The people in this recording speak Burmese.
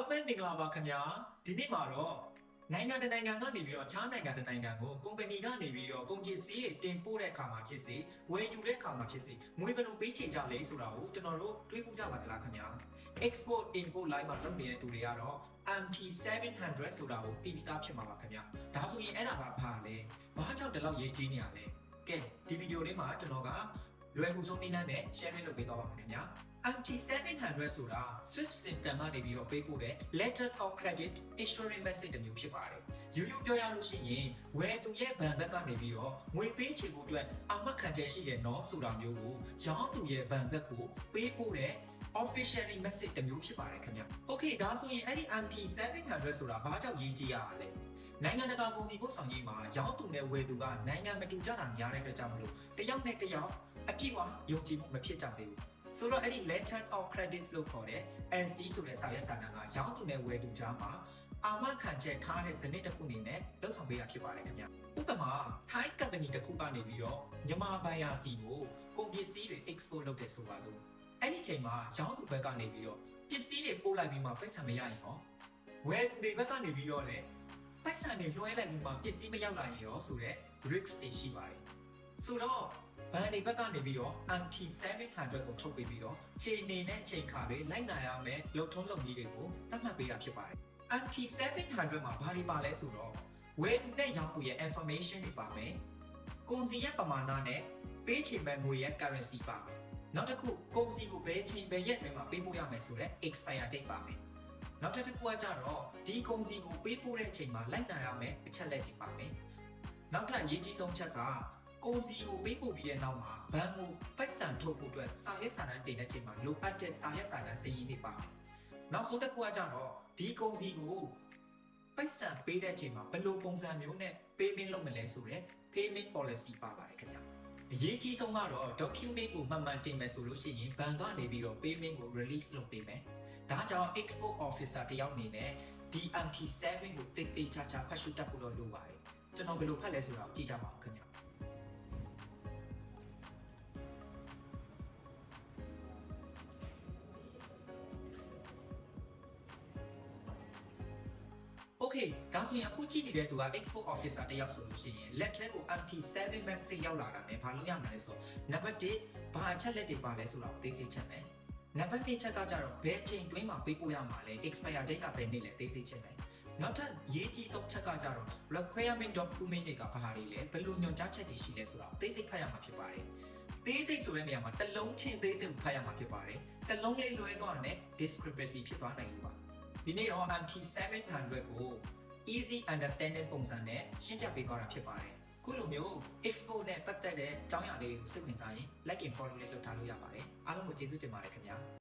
အားလုံးပဲမင်္ဂလာပါခင်ဗျာဒီနေ့မှာတော့နိုင်ငံတကာကနေပြီးတော့ခြားနိုင်ငံတနိုင်ငံကိုကုမ္ပဏီကနေပြီးတော့ကုန်ပစ္စည်းတွေတင်ပို့တဲ့အခါမှာဖြစ်စေဝယ်ယူတဲ့အခါမှာဖြစ်စေငွေဘယ်လိုပေးချေကြလဲဆိုတာကိုကျွန်တော်တို့တွေးခုကြပါသလားခင်ဗျာ export import line မှာလုပ်နေတဲ့သူတွေကတော့ MT700 ဆိုတာကိုသိပြီးသားဖြစ်မှာပါခင်ဗျာဒါဆိုရင်အဲ့ဒါကဘာလဲဘာကြောင့်ဒီလောက်ရေးကြီးနေရလဲကဲဒီဗီဒီယိုလေးမှာကျွန်တော်ကလွယ်ကူဆုံးနည်းနဲ့ share လုပ်ပေးသွားပါမယ်ခင်ဗျာ MT700 ဆိုတာ Swift system ကနေပြီးတော့ပေးပို့တဲ့ letter of credit issuing message တစ်မျိုးဖြစ်ပါတယ်။ရိုးရိုးပြောရလို့ရှိရင်ဝယ်သူရဲ့ဘဏ်ဘက်ကနေပြီးတော့ငွေပေးချေဖို့အတွက်အာမခံချက်ရှိတယ်နော်ဆိုတာမျိုးကိုရောင်းသူရဲ့ဘဏ်ဘက်ကိုပေးပို့တဲ့ officially message တစ်မျိုးဖြစ်ပါတယ်ခင်ဗျ။ Okay ဒါဆိုရင်အဲ့ဒီ MT700 ဆိုတာဘာကြောင့်ရေးကြည့်ရတာလဲ။နိုင်ငံတကာကုန်စည်ပို့ဆောင်ရေးမှာရောင်းသူနဲ့ဝယ်သူကနိုင်ငံမတူကြတာများတဲ့အတွက်ကြောင့်မလို့တယောက်နဲ့တယောက်အပြည့်အဝယုံကြည်မှုမဖြစ်ကြသေးဘူးဆိုတော့အဲ့ဒီ letter of credit လို့ခေါ်တဲ့ LC ဆိုတဲ့စာရွက်စာတမ်းကရောင်းသူနဲ့ဝယ်သူကြားမှာအာမခံချက်ထားတဲ့စနစ်တစ်ခုအနေနဲ့လှုပ်ဆောင်ပေးတာဖြစ်ပါတယ်ခင်ဗျဥပမာ Thai company တစ်ခုကနေပြီးတော့မြန်မာဘိုင်ယာစီကိုကုန်ပစ္စည်းတွေ export လုပ်တယ်ဆိုပါစို့အဲ့ဒီချိန်မှာရောင်းသူဘက်ကနေပြီးတော့ပစ္စည်းတွေပို့လိုက်ပြီးမှပိတ်ဆံမရရင်ဟောဝယ်သူတွေဘက်ကနေပြီးတော့လည်းပိတ်ဆံတွေလွှဲလိုက်ပြီးမှပစ္စည်းမရောက်လာရင်ရောဆိုတဲ့ risk တွေရှိပါတယ်ဆိုတော့ဘန်ဒီဘက်ကနေပြီးတော့ MT700 ကိုထုတ်ပေးပြီးတော့ချိန်နေနဲ့ချိန်ခါတွေလိုက်နိုင်ရမယ်လုံထုံးလုံနည်းတွေကိုသတ်မှတ်ပေးတာဖြစ်ပါတယ် MT700 မှာဘာတွေပါလဲဆိုတော့ဝယ်သူနဲ့ရောင်းသူရဲ့ information တွေပါမယ်ကုန်စည်ရဲ့ပမာဏနဲ့ပေးချေမဲ့ငွေရဲ့ currency ပါမယ်နောက်တစ်ခုကုန်စည်ကိုဘယ်ချိန်ဘယ်ရက်တွေမှာပေးပို့ရမယ်ဆိုတဲ့ expire date ပါမယ်နောက်တစ်ခုကကြတော့ဒီကုန်စည်ကိုပေးပို့တဲ့အချိန်မှာလိုက်နိုင်ရမယ်အချက်လက်တွေပါမယ်နောက်ထပ်အရေးကြီးဆုံးချက်ကကုန်စည်ကိုပေးပို့ပြီးတဲ့နောက်မှာဘဏ်ကိုပိုက်ဆံထုတ်ဖို့အတွက်စာရွက်စာတမ်းတင်တဲ့ချိန်မှာလိုအပ်တဲ့စာရွက်စာတမ်းစာရင်းတွေပါမယ်။နောက်ဆုံးတစ်ခုကကြတော့ဒီကုန်စည်ကိုပိုက်ဆံပေးတဲ့ချိန်မှာဘယ်လိုပုံစံမျိုးနဲ့ payment လုပ်မလဲဆိုတဲ့ payment policy ပါပါတယ်ခင်ဗျာ။အရေးကြီးဆုံးကတော့ document ကိုမှန်မှန်တင်မယ်ဆိုလို့ရှိရင်ဘဏ်ကနေပြီးတော့ payment ကို release လုပ်ပေးမယ်။ဒါကြောင့် export officer တယောက်အနေနဲ့ဒီ MT7 ကိုတိတ်တိတ်ချာချာဖတ်ရှုတတ်ဖို့တော့လိုပါတယ်။ကျွန်တော်ဘယ်လိုဖတ်လဲဆိုတာကိုကြည့်ကြပါဦးခင်ဗျာ။ Okay ဒါဆိုရင်အခုကြည့်နေတဲ့သူက export officer တယောက်ဆိုလို့ရှိရင်လက်ထဲကို MT7 max ရောက်လာတာနဲ့ဘာလို့ရမှာလဲဆိုတော့နံပါတ်1ဘာအချက်လက်တွေပါလဲဆိုတာကိုသိစေချင်တယ်နံပါတ်2ချက်ကကြတော့ဘယ်ချိန်တွင်းမှာပေးပို့ရမှာလဲ expire date ကဘယ်နေ့လဲသိစေချင်တယ်နောက်ထပ်ရေးကြီးဆုံးချက်ကကြတော့ requirement document တွေကဘာတွေလဲဘယ်လိုညွှန်ကြားချက်တွေရှိလဲဆိုတာသိစိတ်ဖတ်ရမှာဖြစ်ပါတယ်သေးစိတ်ဆိုတဲ့နေရာမှာတစ်လုံးချင်းသေးစိတ်ကိုဖတ်ရမှာဖြစ်ပါတယ်တစ်လုံးလေးလွဲသွားတဲ့ discrepancy ဖြစ်သွားနိုင်လို့ပါဒီနေ့တော့ MT700 ကို easy understanding ပုံစံနဲ့ရှင်းပြပေးသွားတာဖြစ်ပါတယ်ခုလိုမျိုး export နဲ့ပတ်သက်တဲ့အကြောင်းအရာလေးကိုစိတ်ဝင်စားရင် like and follow လေးလုပ်ထားလို့ရပါတယ်အားလုံးကိုကျေးဇူးတင်ပါတယ်ခင်ဗျာ